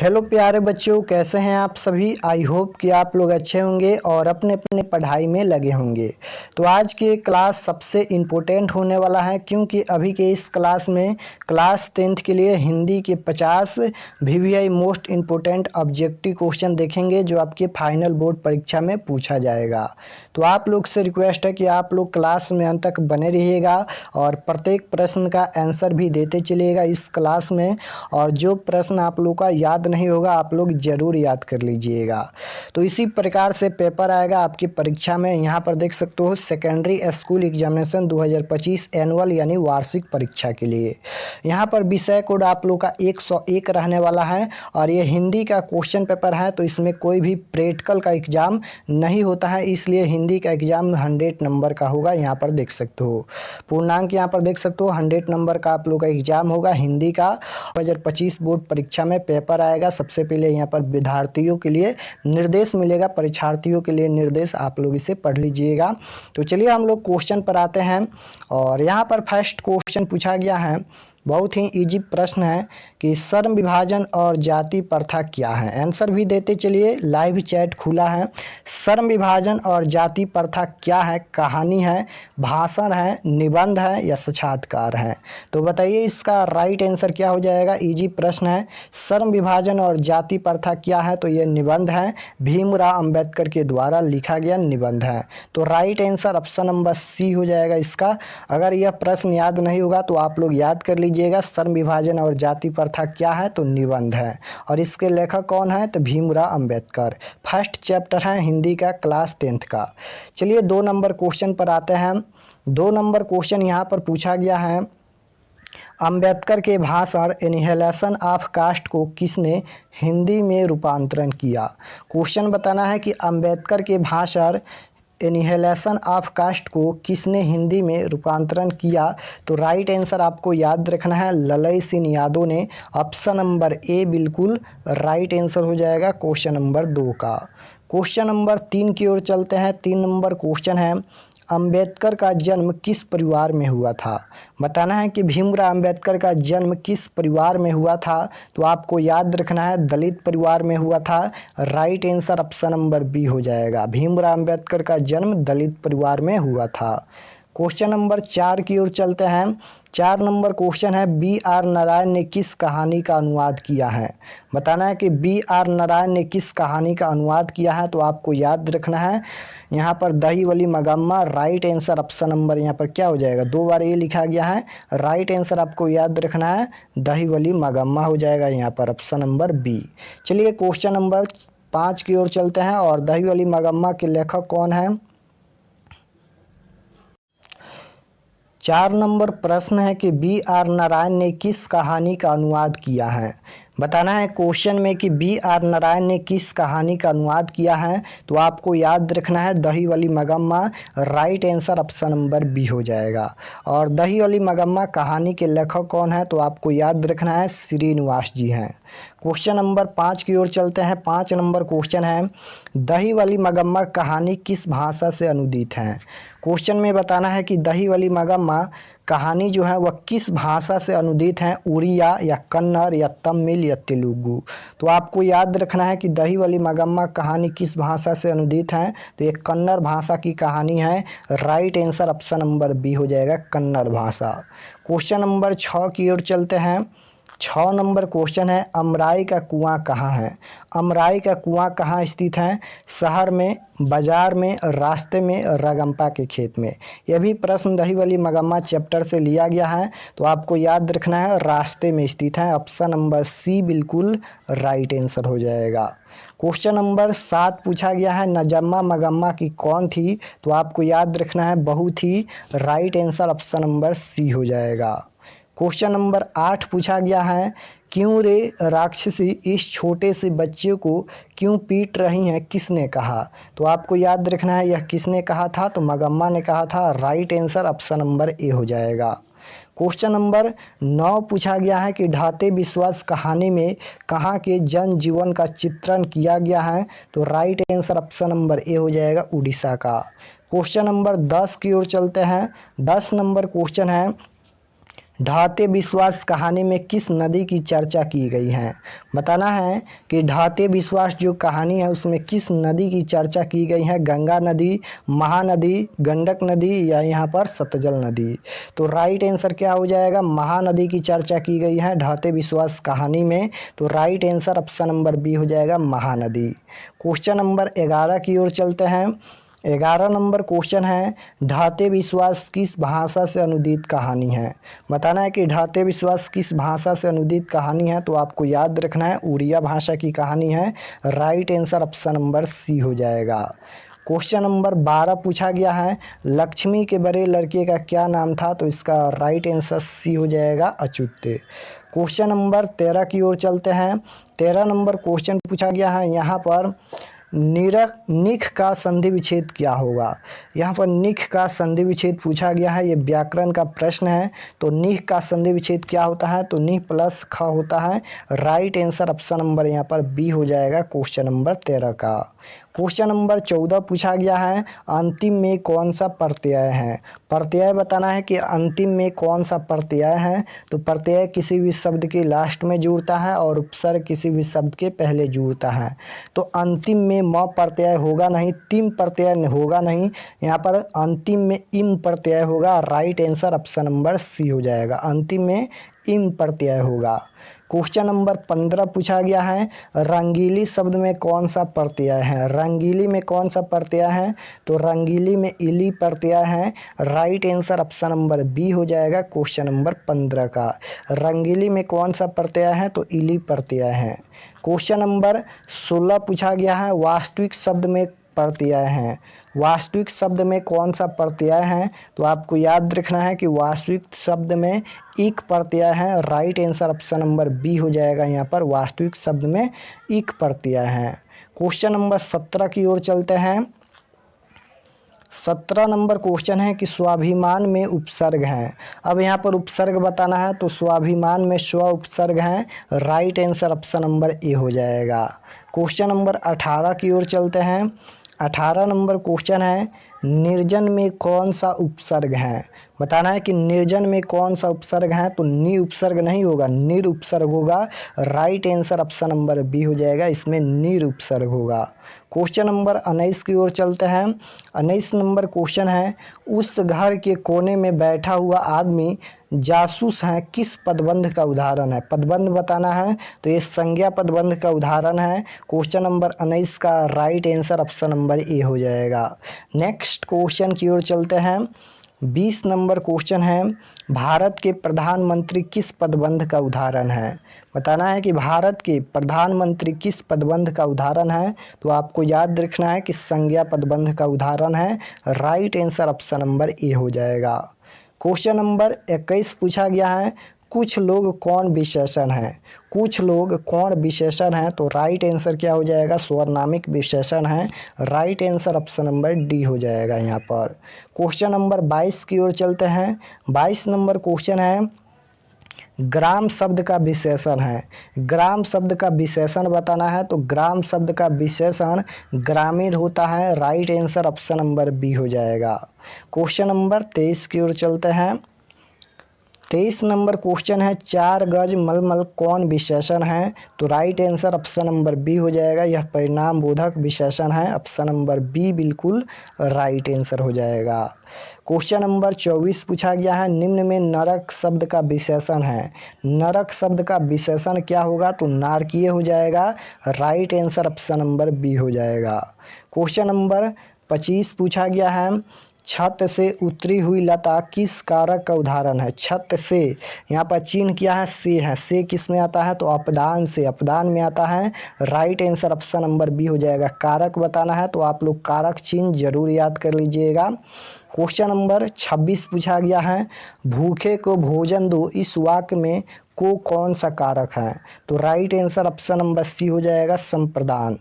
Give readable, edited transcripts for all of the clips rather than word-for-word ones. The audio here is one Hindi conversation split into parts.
हेलो प्यारे बच्चों, कैसे हैं आप सभी। आई होप कि आप लोग अच्छे होंगे और अपने अपने पढ़ाई में लगे होंगे। तो आज की क्लास सबसे इम्पोर्टेंट होने वाला है, क्योंकि अभी के इस क्लास में क्लास 10th के लिए हिंदी के 50 VVI most important objective question देखेंगे, जो आपके फाइनल बोर्ड परीक्षा में पूछा जाएगा। तो आप लोग से रिक्वेस्ट है कि आप लोग क्लास में अंत तक बने रहिएगा और प्रत्येक प्रश्न का आंसर भी देते चलिएगा इस क्लास में। और जो प्रश्न आप लोग का याद नहीं होगा, आप लोग ज़रूर याद कर लीजिएगा। तो इसी प्रकार से पेपर आएगा आपकी परीक्षा में। यहाँ पर देख सकते हो, सेकेंडरी स्कूल एग्जामिनेशन 2025 एनुअल यानी वार्षिक परीक्षा के लिए यहाँ पर विषय कोड आप लोग का 101 रहने वाला है। और ये हिंदी का क्वेश्चन पेपर है, तो इसमें कोई भी प्रैक्टिकल का एग्ज़ाम नहीं होता है, इसलिए हिंदी का एग्ज़ाम 100 नंबर का होगा। यहाँ पर देख सकते हो पूर्णांक, यहाँ पर देख सकते हो 100 नंबर का आप लोग का एग्ज़ाम होगा हिंदी का। 2025 बोर्ड परीक्षा में पेपर आएगा। सबसे पहले यहाँ पर विद्यार्थियों के लिए निर्देश मिलेगा, परीक्षार्थियों के लिए निर्देश, आप लोग इसे पढ़ लीजिएगा। तो चलिए हम लोग क्वेश्चन पर आते हैं। और यहाँ पर फर्स्ट क्वेश्चन पूछा गया है, बहुत ही इजी प्रश्न है कि श्रम विभाजन और जाति प्रथा क्या है। आंसर भी देते चलिए, लाइव चैट खुला है। श्रम विभाजन और जाति प्रथा क्या है? कहानी है, भाषण है, निबंध है या साक्षात्कार है? तो बताइए इसका राइट आंसर क्या हो जाएगा। इजी प्रश्न है। श्रम विभाजन और जाति प्रथा क्या है? तो ये निबंध है, भीमराव अंबेडकर के द्वारा लिखा गया निबंध है। तो right answer option number C हो जाएगा इसका। अगर यह प्रश्न याद नहीं होगा तो आप लोग याद कर लीजिएगा, श्रम विभाजन और जाति प्रथा क्या है? तो निबंध है। और इसके लेखक कौन है? तो भीमराव अंबेडकर। फर्स्ट चैप्टर है हिंदी का क्लास 10th का। चलिए 2 नंबर क्वेश्चन पर आते हैं। 2 नंबर क्वेश्चन यहाँ पर पूछा गया है, अंबेडकर के भाषण एनिहिलेशन ऑफ कास्ट को किसने हिंदी में रूपांतरण किया? क्वेश्चन बताना है कि अंबेडकर के भाषण एनिहिलेशन ऑफ कास्ट को किसने हिंदी में रूपांतरण किया? तो राइट आंसर आपको याद रखना है, ललई सिंह यादव ने। ऑप्शन नंबर ए बिल्कुल राइट आंसर हो जाएगा क्वेश्चन नंबर 2 का। क्वेश्चन नंबर 3 की ओर चलते हैं। 3 नंबर क्वेश्चन है, अंबेडकर का जन्म किस परिवार में हुआ था? बताना है कि भीमराव अंबेडकर का जन्म किस परिवार में हुआ था। तो आपको याद रखना है दलित परिवार में हुआ था। Right answer option number B हो जाएगा, भीमराव अंबेडकर का जन्म दलित परिवार में हुआ था। क्वेश्चन नंबर 4 की ओर चलते हैं। 4 नंबर क्वेश्चन है, B.R. नारायण ने किस कहानी का अनुवाद किया है? बताना है कि B.R. नारायण ने किस कहानी का अनुवाद किया है। तो आपको याद रखना है यहाँ पर दही वली मगम्मा। राइट आंसर ऑप्शन नंबर यहाँ पर क्या हो जाएगा, 2 बार ये लिखा गया है। राइट आंसर आपको याद रखना है दही वली मगम्मा हो जाएगा यहाँ पर ऑप्शन नंबर बी। चलिए क्वेश्चन नंबर 5 की ओर चलते हैं। और दही वली मगम्मा के लेखक कौन है? 4 नंबर प्रश्न है कि B.R. नारायण ने किस कहानी का अनुवाद किया है? बताना है क्वेश्चन में कि B.R. नारायण ने किस कहानी का अनुवाद किया है। तो आपको याद रखना है दही वाली मगम्मा। Right answer option number B हो जाएगा। और दही वाली मगम्मा कहानी के लेखक कौन है? तो आपको याद रखना है श्रीनिवास जी हैं। क्वेश्चन नंबर 5 की ओर चलते हैं। 5 नंबर क्वेश्चन है, दही वाली मगम्मा कहानी किस भाषा से अनुदित है? क्वेश्चन में बताना है कि दही वाली मगम्मा कहानी जो है वह किस भाषा से अनुदित है, उड़िया या कन्नड़ या तमिल या तेलुगु। तो आपको याद रखना है कि दही वाली मगम्मा कहानी किस भाषा से अनुदित है। तो ये कन्नड़ भाषा की कहानी है। Right answer option number B हो जाएगा, कन्नड़ भाषा। क्वेश्चन नंबर 6 की ओर चलते हैं। 6 नंबर क्वेश्चन है, अमराई का कुआं कहाँ है? अमराई का कुआं कहाँ स्थित है? शहर में, बाजार में, रास्ते में, रगम्पा के खेत में। यह भी प्रश्न दही वाली मगम्मा चैप्टर से लिया गया है। तो आपको याद रखना है रास्ते में स्थित है। ऑप्शन नंबर सी बिल्कुल राइट आंसर हो जाएगा। क्वेश्चन नंबर 7 पूछा गया है, नजम्मा मगम्मा की कौन थी? तो आपको याद रखना है बहू थी। Right answer option number C हो जाएगा। क्वेश्चन नंबर 8 पूछा गया है, क्यों रे राक्षसी इस छोटे से बच्चे को क्यों पीट रही हैं, किसने कहा? तो आपको याद रखना है यह किसने कहा था। तो मगम्मा ने कहा था। Right answer option number A हो जाएगा। क्वेश्चन नंबर 9 पूछा गया है कि ढाते विश्वास कहानी में कहाँ के जन जीवन का चित्रण किया गया है? तो right answer option number A हो जाएगा, उड़ीसा का। क्वेश्चन नंबर 10 की ओर चलते हैं। 10 नंबर क्वेश्चन है, ढाते विश्वास कहानी में किस नदी की चर्चा की गई है। बताना है कि ढाते विश्वास जो कहानी है उसमें किस नदी की चर्चा की गई है। गंगा नदी, महानदी, गंडक नदी या यहाँ पर सतलज नदी। तो राइट आंसर क्या हो जाएगा, महानदी की चर्चा की गई है ढाते विश्वास कहानी में। तो right answer option number B हो जाएगा, महानदी। क्वेश्चन नंबर 11 की ओर चलते हैं। 11 नंबर क्वेश्चन है, ढाते विश्वास किस भाषा से अनुदित कहानी है। बताना है कि ढाते विश्वास किस भाषा से अनुदित कहानी है। तो आपको याद रखना है उड़िया भाषा की कहानी है। Right answer option number C हो जाएगा। क्वेश्चन नंबर 12 पूछा गया है, लक्ष्मी के बड़े लड़के का क्या नाम था। तो इसका राइट आंसर सी हो जाएगा, अच्युत। क्वेश्चन नंबर 13 की ओर चलते हैं। 13 नंबर क्वेश्चन पूछा गया है, यहाँ पर निख का संधि विच्छेद क्या होगा। यहाँ पर निख का संधि विच्छेद पूछा गया है, ये व्याकरण का प्रश्न है। तो निख का संधि विच्छेद क्या होता है, तो निख प्लस ख होता है। राइट आंसर ऑप्शन नंबर यहाँ पर बी हो जाएगा, क्वेश्चन नंबर 13 का। क्वेश्चन नंबर 14 पूछा गया है, अंतिम में कौन सा प्रत्यय है। प्रत्यय बताना है कि अंतिम में कौन सा प्रत्यय है। तो प्रत्यय किसी भी शब्द के लास्ट में जुड़ता है और उपसर्ग किसी भी शब्द के पहले जुड़ता है। तो अंतिम में म प्रत्यय होगा नहीं, तिम प्रत्यय होगा नहीं, यहाँ पर अंतिम में इम प्रत्यय होगा। Right answer option number C हो जाएगा, अंतिम में इम प्रत्यय होगा। क्वेश्चन नंबर 15 पूछा गया है, रंगीली शब्द में कौन सा प्रत्यय है। रंगीली में कौन सा प्रत्यय है, तो रंगीली में इली प्रत्यय है। Right answer option number B हो जाएगा, क्वेश्चन नंबर 15 का। रंगीली में कौन सा प्रत्यय है, तो इली प्रत्यय है। क्वेश्चन नंबर 16 पूछा गया है, वास्तविक शब्द में प्रत्यय हैं। वास्तविक शब्द में कौन सा प्रत्यय है। तो आपको याद रखना है कि वास्तविक शब्द में इक प्रत्यय है। Right answer option number B हो जाएगा, यहाँ पर वास्तविक शब्द में इक प्रत्यय है। क्वेश्चन नंबर 17 की ओर चलते हैं। 17 नंबर क्वेश्चन है कि स्वाभिमान में उपसर्ग हैं। अब यहाँ पर उपसर्ग बताना है, तो स्वाभिमान में स्व उपसर्ग हैं। Right answer option number A हो जाएगा। क्वेश्चन नंबर 18 की ओर चलते हैं। 18 नंबर क्वेश्चन है, निर्जन में कौन सा उपसर्ग है। बताना है कि निर्जन में कौन सा उपसर्ग है। तो नि उपसर्ग नहीं होगा, निर उपसर्ग होगा। Right answer option number B हो जाएगा, इसमें निर उपसर्ग होगा। क्वेश्चन नंबर 19 की ओर चलते हैं। 19 नंबर क्वेश्चन है, उस घर के कोने में बैठा हुआ आदमी जासूस है, किस पदबंध का उदाहरण है। पदबंध बताना है, तो ये संज्ञा पदबंध का उदाहरण है। क्वेश्चन नंबर 19 का right answer option number A हो जाएगा। नेक्स्ट क्वेश्चन की ओर चलते हैं। 20 नंबर क्वेश्चन है, भारत के प्रधानमंत्री किस पदबंध का उदाहरण है। बताना है कि भारत के प्रधानमंत्री किस पदबंध का उदाहरण है। तो आपको याद रखना है कि संज्ञा पदबंध का उदाहरण है। Right answer option number A हो जाएगा। क्वेश्चन नंबर 21 पूछा गया है, कुछ लोग कौन विशेषण हैं। कुछ लोग कौन विशेषण हैं। तो राइट आंसर क्या हो जाएगा, स्वर्नामिक विशेषण है। Right answer option number D हो जाएगा यहाँ पर। क्वेश्चन नंबर 22 की ओर चलते हैं। 22 नंबर क्वेश्चन है, ग्राम शब्द का विशेषण है। ग्राम शब्द का विशेषण बताना है, तो ग्राम शब्द का विशेषण ग्रामीण होता है। Right answer option number B हो जाएगा। क्वेश्चन नंबर 23 की ओर चलते हैं। 23 नंबर क्वेश्चन है, 4 गज मलमल कौन विशेषण है। तो right answer option number B हो जाएगा, यह परिणाम बोधक विशेषण है। ऑप्शन नंबर बी बिल्कुल राइट आंसर हो जाएगा। क्वेश्चन नंबर 24 पूछा गया है, निम्न में नरक शब्द का विशेषण है। नरक शब्द का विशेषण क्या होगा, तो नारकीय हो जाएगा। Right answer option number B हो जाएगा। क्वेश्चन नंबर 25 पूछा गया है, छत से उतरी हुई लता किस कारक का उदाहरण है। छत से, यहाँ पर चिन्ह क्या है, से है। से किस में आता है, तो अपदान से, अपदान में आता है। Right answer option number B हो जाएगा। कारक बताना है, तो आप लोग कारक चिन्ह जरूर याद कर लीजिएगा। क्वेश्चन नंबर 26 पूछा गया है, भूखे को भोजन दो, इस वाक्य में को कौन सा कारक है। तो right answer option number C हो जाएगा, संप्रदान।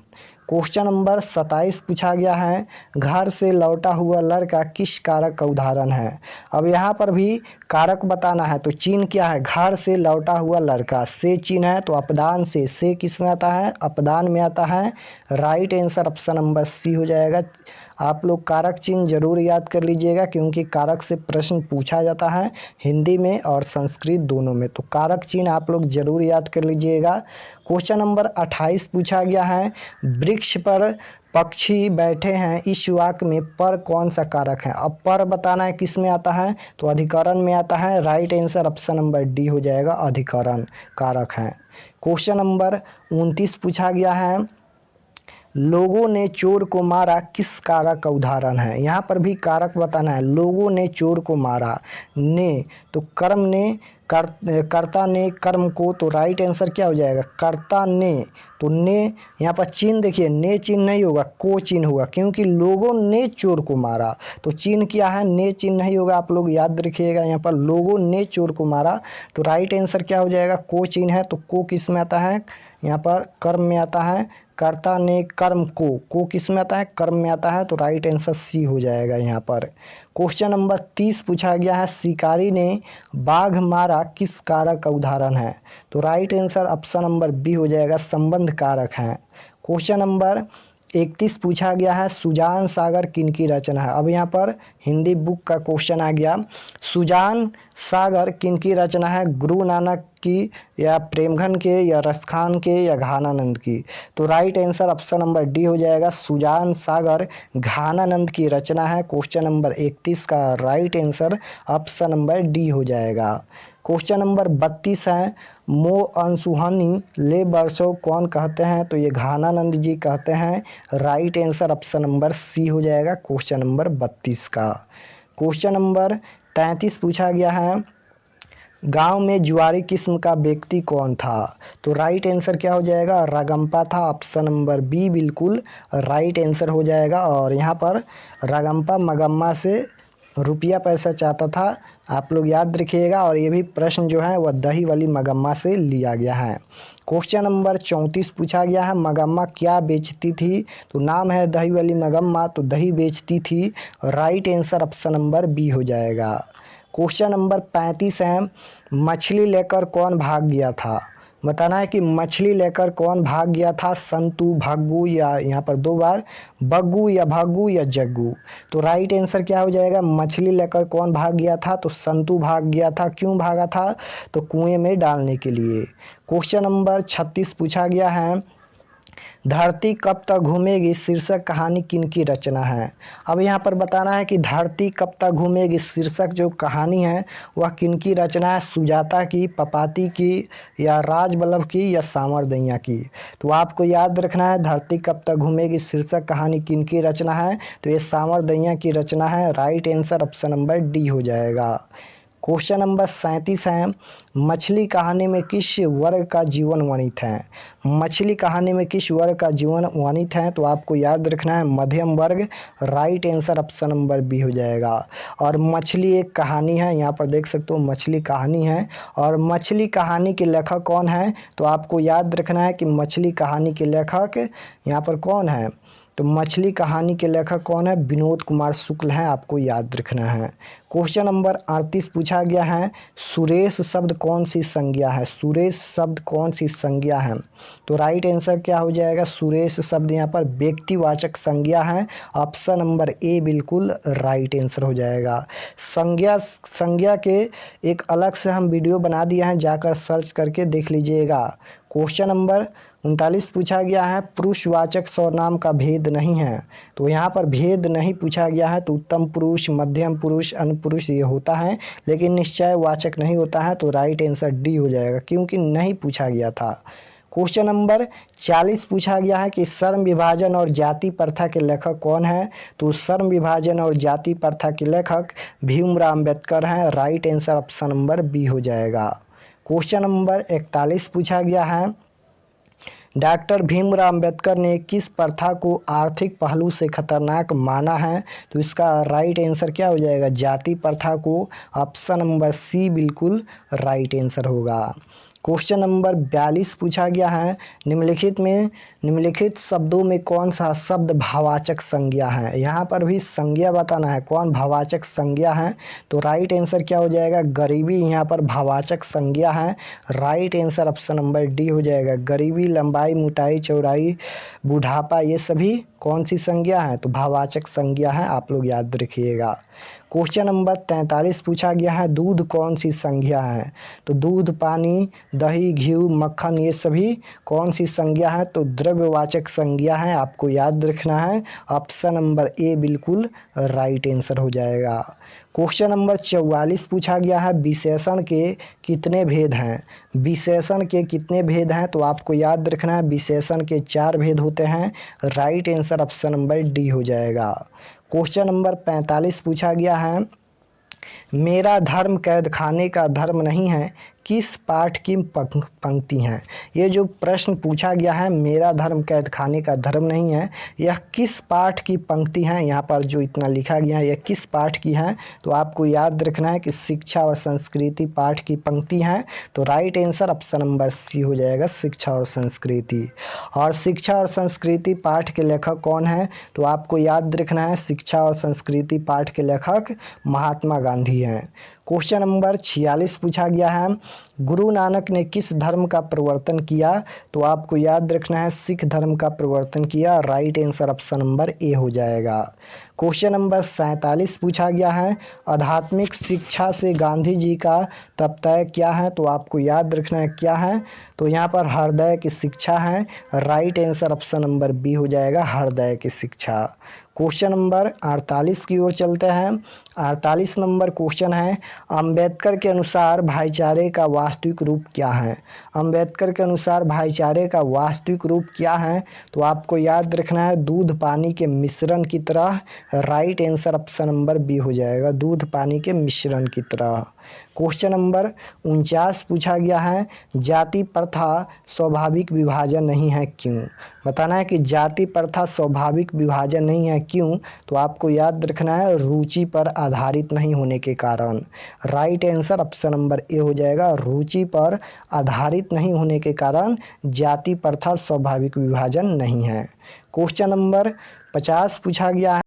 क्वेश्चन नंबर 27 पूछा गया है, घर से लौटा हुआ लड़का किस कारक का उदाहरण है। अब यहाँ पर भी कारक बताना है, तो चिन्ह क्या है, घर से लौटा हुआ लड़का, से चिन्ह है। तो अपदान से किस में आता है, अपदान में आता है। Right answer option number C हो जाएगा, आप लोग कारक चिन्ह जरूर याद कर लीजिएगा, क्योंकि कारक से प्रश्न पूछा जाता है हिंदी में और संस्कृत दोनों में। तो कारक चिन्ह आप लोग जरूर याद कर लीजिएगा। क्वेश्चन नंबर 28 पूछा गया है, वृक्ष पर पक्षी बैठे हैं, इस वाक्य में पर कौन सा कारक है। अब पर बताना है किस में आता है, तो अधिकरण में आता है। Right answer option number D हो जाएगा, अधिकरण कारक है। क्वेश्चन नंबर 29 पूछा गया है, लोगों ने चोर को मारा किस कारक का उदाहरण है। यहाँ पर भी कारक बताना है। लोगों ने चोर को मारा, ने तो कर्म ने, कर्ता ने कर्म को, तो राइट आंसर क्या हो जाएगा, कर्ता ने। तो ने यहाँ पर चिन्ह देखिए, ने चिन्ह नहीं होगा, को चिन्ह होगा, क्योंकि लोगों ने चोर को मारा। तो चिन्ह क्या है, ने चिन्ह नहीं होगा। आप लोग याद रखिएगा, यहाँ पर लोगों ने चोर को मारा, तो राइट आंसर क्या हो जाएगा, को चिन्ह है। तो को किस में आता है, यहाँ पर कर्म में आता है। कर्ता ने कर्म को किस में आता है, कर्म में आता है। तो राइट आंसर सी हो जाएगा यहाँ पर। क्वेश्चन नंबर 30 पूछा गया है, शिकारी ने बाघ मारा किस कारक का उदाहरण है। तो right answer option number B हो जाएगा, संबंध कारक है। क्वेश्चन नंबर 31 पूछा गया है, सुजान सागर किनकी रचना है। अब यहाँ पर हिंदी बुक का क्वेश्चन आ गया, सुजान सागर किनकी रचना है, गुरु नानक की या प्रेमघन के या रसखान के या घानानंद की। तो right answer option number D हो जाएगा, सुजान सागर घानानंद की रचना है। क्वेश्चन नंबर 31 का right answer option number D हो जाएगा। क्वेश्चन नंबर 32 है, मो अनसुहानी ले बरसो कौन कहते हैं। तो ये घानानंद जी कहते हैं। Right answer option number C हो जाएगा, क्वेश्चन नंबर 32 का। क्वेश्चन नंबर 33 पूछा गया है, गांव में जुआरी किस्म का व्यक्ति कौन था। तो राइट आंसर क्या हो जाएगा, रगम्पा था। ऑप्शन नंबर बी बिल्कुल राइट आंसर हो जाएगा। और यहाँ पर रगम्पा मगम्मा से रुपया पैसा चाहता था, आप लोग याद रखिएगा। और ये भी प्रश्न जो है वह दही वाली मगम्मा से लिया गया है। क्वेश्चन नंबर 34 पूछा गया है, मगम्मा क्या बेचती थी। तो नाम है दही वाली मगम्मा, तो दही बेचती थी। Right answer option number B हो जाएगा। क्वेश्चन नंबर 35 है, मछली लेकर कौन भाग गया था। बताना है कि मछली लेकर कौन भाग गया था, संतु, भग्गू या यहाँ पर दो बार बग्गू या भग्गू या जग्गू। तो राइट आंसर क्या हो जाएगा, मछली लेकर कौन भाग गया था, तो संतु भाग गया था। क्यों भागा था, तो कुएं में डालने के लिए। क्वेश्चन नंबर 36 पूछा गया है, धरती कब तक घूमेगी शीर्षक कहानी किनकी रचना है। अब यहाँ पर बताना है कि धरती कब तक घूमेगी शीर्षक जो कहानी है वह किनकी रचना है, सुजाता की, पपाती की या राजवल्लभ की या सामरदैया की। तो आपको याद रखना है, धरती कब तक घूमेगी शीर्षक कहानी किनकी रचना है, तो ये सामरदैया की रचना है। Right answer option number D हो जाएगा। क्वेश्चन नंबर 37 है, मछली कहानी में किस वर्ग का जीवन वर्णित है। मछली कहानी में किस वर्ग का जीवन वर्णित है, तो आपको याद रखना है मध्यम वर्ग। Right answer option number B हो जाएगा। और मछली एक कहानी है, यहाँ पर देख सकते हो मछली कहानी है। और मछली कहानी के लेखक कौन है, तो आपको याद रखना है कि मछली कहानी के लेखक यहाँ पर कौन है, तो मछली कहानी के लेखक कौन है, विनोद कुमार शुक्ल हैं, आपको याद रखना है। क्वेश्चन नंबर 38 पूछा गया है, सुरेश शब्द कौन सी संज्ञा है। सुरेश शब्द कौन सी संज्ञा है, तो राइट आंसर क्या हो जाएगा, सुरेश शब्द यहाँ पर व्यक्तिवाचक संज्ञा है। ऑप्शन नंबर ए बिल्कुल राइट आंसर हो जाएगा। संज्ञा के एक अलग से हम वीडियो बना दिया है, जाकर सर्च करके देख लीजिएगा। क्वेश्चन नंबर 39 पूछा गया है, पुरुषवाचक सर्वनाम का भेद नहीं है। तो यहाँ पर भेद नहीं पूछा गया है, तो उत्तम पुरुष, मध्यम पुरुष, अनपुरुष ये होता है, लेकिन निश्चयवाचक नहीं होता है। तो राइट आंसर डी हो जाएगा, क्योंकि नहीं पूछा गया था। क्वेश्चन नंबर 40 पूछा गया है कि श्रम विभाजन और जाति प्रथा के लेखक कौन है। तो श्रम विभाजन और जाति प्रथा के लेखक भीमराव अम्बेडकर हैं। Right answer option number B हो जाएगा। क्वेश्चन नंबर 41 पूछा गया है, डॉक्टर भीमराव अम्बेडकर ने किस प्रथा को आर्थिक पहलू से खतरनाक माना है। तो इसका राइट आंसर क्या हो जाएगा, जाति प्रथा को। ऑप्शन नंबर सी बिल्कुल राइट आंसर होगा। क्वेश्चन नंबर 42 पूछा गया है, निम्नलिखित शब्दों में कौन सा शब्द भाववाचक संज्ञा है। यहाँ पर भी संज्ञा बताना है, कौन भाववाचक संज्ञा है। तो राइट आंसर क्या हो जाएगा, गरीबी यहाँ पर भाववाचक संज्ञा है। Right answer option number D हो जाएगा। गरीबी, लंबाई, मोटाई, चौड़ाई, बुढ़ापा ये सभी कौन सी संज्ञा है? तो भाववाचक संज्ञा है, आप लोग याद रखिएगा। क्वेश्चन नंबर 43 पूछा गया है, दूध कौन सी संज्ञा है? तो दूध, पानी, दही, घी, मक्खन ये सभी कौन सी संज्ञा है? तो द्रव्यवाचक संज्ञा है, आपको याद रखना है। ऑप्शन नंबर ए बिल्कुल राइट आंसर हो जाएगा। क्वेश्चन नंबर 44 पूछा गया है, विशेषण के कितने भेद हैं? विशेषण के कितने भेद हैं? तो आपको याद रखना है विशेषण के 4 भेद होते हैं। Right answer option number D हो जाएगा। क्वेश्चन नंबर 45 पूछा गया है, मेरा धर्म कैद खाने का धर्म नहीं है, किस पाठ की पंक्ति हैं? ये जो प्रश्न पूछा गया है, मेरा धर्म कैद खाने का धर्म नहीं है, यह किस पाठ की पंक्ति है? यहाँ पर जो इतना लिखा गया है यह किस पाठ की है? तो आपको याद रखना है कि शिक्षा और संस्कृति पाठ की पंक्ति है। तो right answer option number C हो जाएगा, शिक्षा और संस्कृति। और शिक्षा और संस्कृति पाठ के लेखक कौन है? तो आपको याद रखना है शिक्षा और संस्कृति पाठ के लेखक महात्मा गांधी हैं। क्वेश्चन नंबर 46 पूछा गया है, गुरु नानक ने किस धर्म का प्रवर्तन किया? तो आपको याद रखना है सिख धर्म का प्रवर्तन किया। Right answer option number A हो जाएगा। क्वेश्चन नंबर 47 पूछा गया है, आध्यात्मिक शिक्षा से गांधी जी का तात्पर्य क्या है? तो आपको याद रखना है क्या है? तो यहाँ पर हृदय की शिक्षा है। Right answer option number B हो जाएगा, हृदय की शिक्षा। क्वेश्चन नंबर 48 की ओर चलते हैं। 48 नंबर क्वेश्चन है, अंबेडकर के अनुसार भाईचारे का वास्तविक रूप क्या है? अंबेडकर के अनुसार भाईचारे का वास्तविक रूप क्या है? तो आपको याद रखना है दूध पानी के मिश्रण की तरह। Right answer option number B हो जाएगा, दूध पानी के मिश्रण की तरह। क्वेश्चन नंबर 49 पूछा गया है, जाति प्रथा स्वाभाविक विभाजन नहीं है, क्यों? बताना है कि जाति प्रथा स्वाभाविक विभाजन नहीं है, क्यों? तो आपको याद रखना है रुचि पर आधारित नहीं होने के कारण। Right answer option number A हो जाएगा, रुचि पर आधारित नहीं होने के कारण जाति प्रथा स्वाभाविक विभाजन नहीं है। क्वेश्चन नंबर 50 पूछा गया है।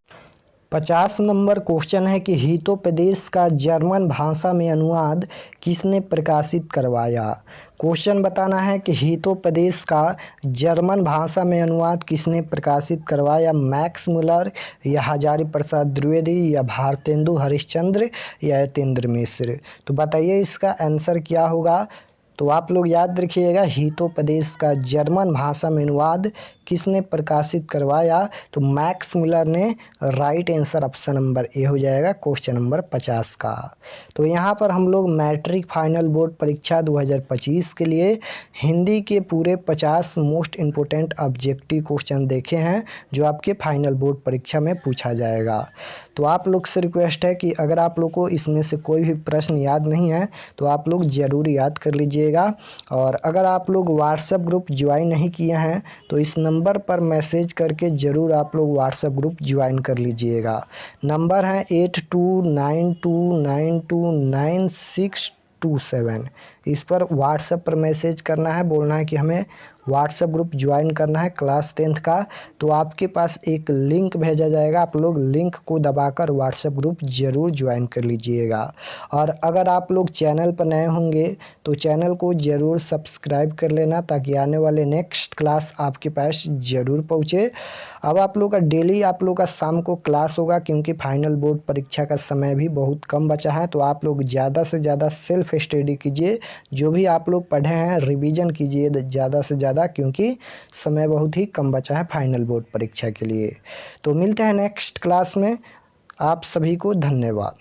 50 नंबर क्वेश्चन है कि हितोपदेश का जर्मन भाषा में अनुवाद किसने प्रकाशित करवाया? क्वेश्चन बताना है कि हितोपदेश का जर्मन भाषा में अनुवाद किसने प्रकाशित करवाया? मैक्स मुलर या हजारी प्रसाद द्विवेदी या भारतेंदु हरिश्चंद्र या यतीन्द्र मिश्र? तो बताइए इसका आंसर क्या होगा? तो आप लोग याद रखिएगा हितोपदेश का जर्मन भाषा में अनुवाद किसने प्रकाशित करवाया? तो मैक्स मुलर ने। Right answer option number A हो जाएगा क्वेश्चन नंबर 50 का। तो यहाँ पर हम लोग मैट्रिक फाइनल बोर्ड परीक्षा 2025 के लिए हिंदी के पूरे 50 मोस्ट इम्पोर्टेंट ऑब्जेक्टिव क्वेश्चन देखे हैं जो आपके फाइनल बोर्ड परीक्षा में पूछा जाएगा। तो आप लोग से रिक्वेस्ट है कि अगर आप लोग को इसमें से कोई भी प्रश्न याद नहीं है तो आप लोग ज़रूर याद कर लीजिएगा। और अगर आप लोग व्हाट्सएप ग्रुप ज्वाइन नहीं किए हैं तो इस नंबर पर मैसेज करके ज़रूर आप लोग व्हाट्सएप ग्रुप ज्वाइन कर लीजिएगा। नंबर है 8292929627। इस पर व्हाट्सएप पर मैसेज करना है, बोलना है कि हमें व्हाट्सएप ग्रुप ज्वाइन करना है क्लास 10th का। तो आपके पास एक लिंक भेजा जाएगा, आप लोग लिंक को दबाकर व्हाट्सएप ग्रुप ज़रूर ज्वाइन कर लीजिएगा। और अगर आप लोग चैनल पर नए होंगे तो चैनल को ज़रूर सब्सक्राइब कर लेना ताकि आने वाले नेक्स्ट क्लास आपके पास ज़रूर पहुँचे। अब आप लोग का डेली आप लोग का शाम को क्लास होगा क्योंकि फाइनल बोर्ड परीक्षा का समय भी बहुत कम बचा है। तो आप लोग ज़्यादा से ज़्यादा सेल्फ स्टडी कीजिए, जो भी आप लोग पढ़े हैं रिवीजन कीजिए ज़्यादा से ज़्यादा, क्योंकि समय बहुत ही कम बचा है फाइनल बोर्ड परीक्षा के लिए। तो मिलते हैं नेक्स्ट क्लास में। आप सभी को धन्यवाद।